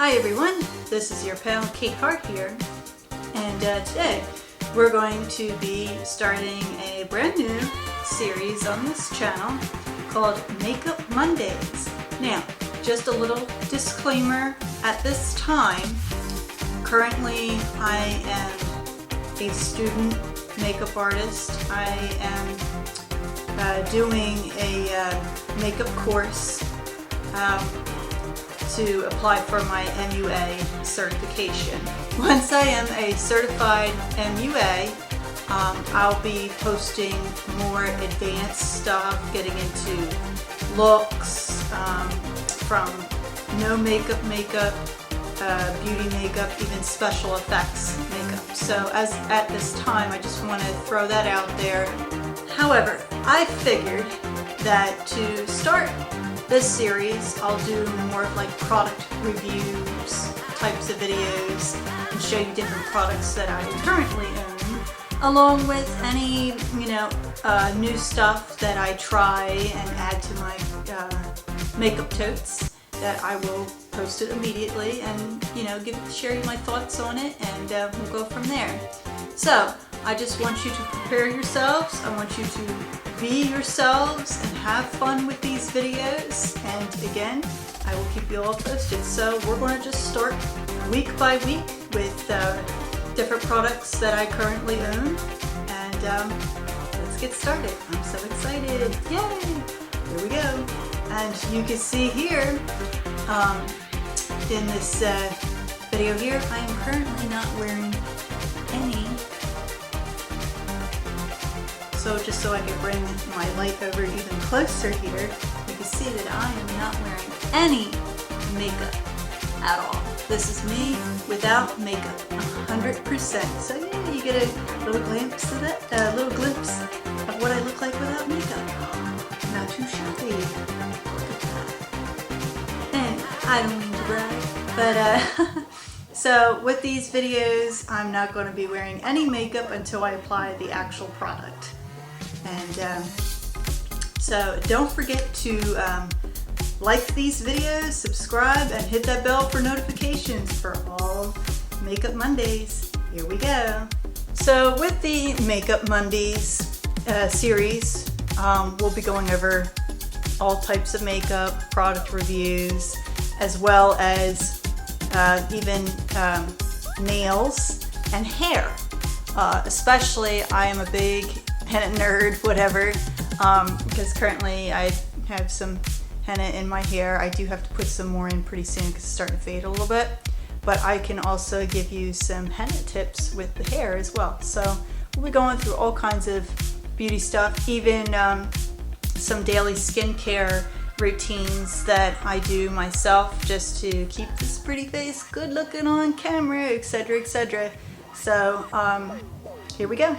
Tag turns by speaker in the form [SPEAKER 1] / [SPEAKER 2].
[SPEAKER 1] Hi everyone, this is your pal Kate Hart here, and today we're going to be starting a brand new series on this channel called Makeup Mondays. Now, just a little disclaimer at this time, currently I am a student makeup artist. I am doing a makeup course to apply for my MUA certification. Once I am a certified MUA, I'll be posting more advanced stuff, getting into looks, from no makeup, beauty makeup, even special effects makeup. So at this time, I just want to throw that out there. However, I figured that to start this series, I'll do more of like product reviews types of videos and show you different products that I currently own, along with any, new stuff that I try and add to my makeup totes that I will post it immediately and, share you my thoughts on it, and we'll go from there. So, I just want you to prepare yourselves. I want you to be yourselves and have fun with these videos. And again, I will keep you all posted. So we're going to just start week by week with different products that I currently own. And let's get started. I'm so excited. Yay! Here we go. And you can see here in this video here, I am currently not wearing any. So just so I can bring my light over even closer here, you can see that I am not wearing any makeup at all. This is me without makeup, 100%. So yeah, you get a little glimpse of that, a little glimpse of what I look like without makeup. Not too shabby. Look at that. And I don't mean to brag, but so with these videos, I'm not going to be wearing any makeup until I apply the actual product. And so don't forget to like these videos, subscribe, and hit that bell for notifications for all Makeup Mondays. Here we go. So with the Makeup Mondays series, we'll be going over all types of makeup, product reviews, as well as even nails and hair. Especially, I am a big henna nerd, whatever, because currently I have some henna in my hair. I do have to put some more in pretty soon because it's starting to fade a little bit, but I can also give you some henna tips with the hair as well. So we'll be going through all kinds of beauty stuff, even some daily skincare routines that I do myself just to keep this pretty face good looking on camera, etc., etc. So here we go.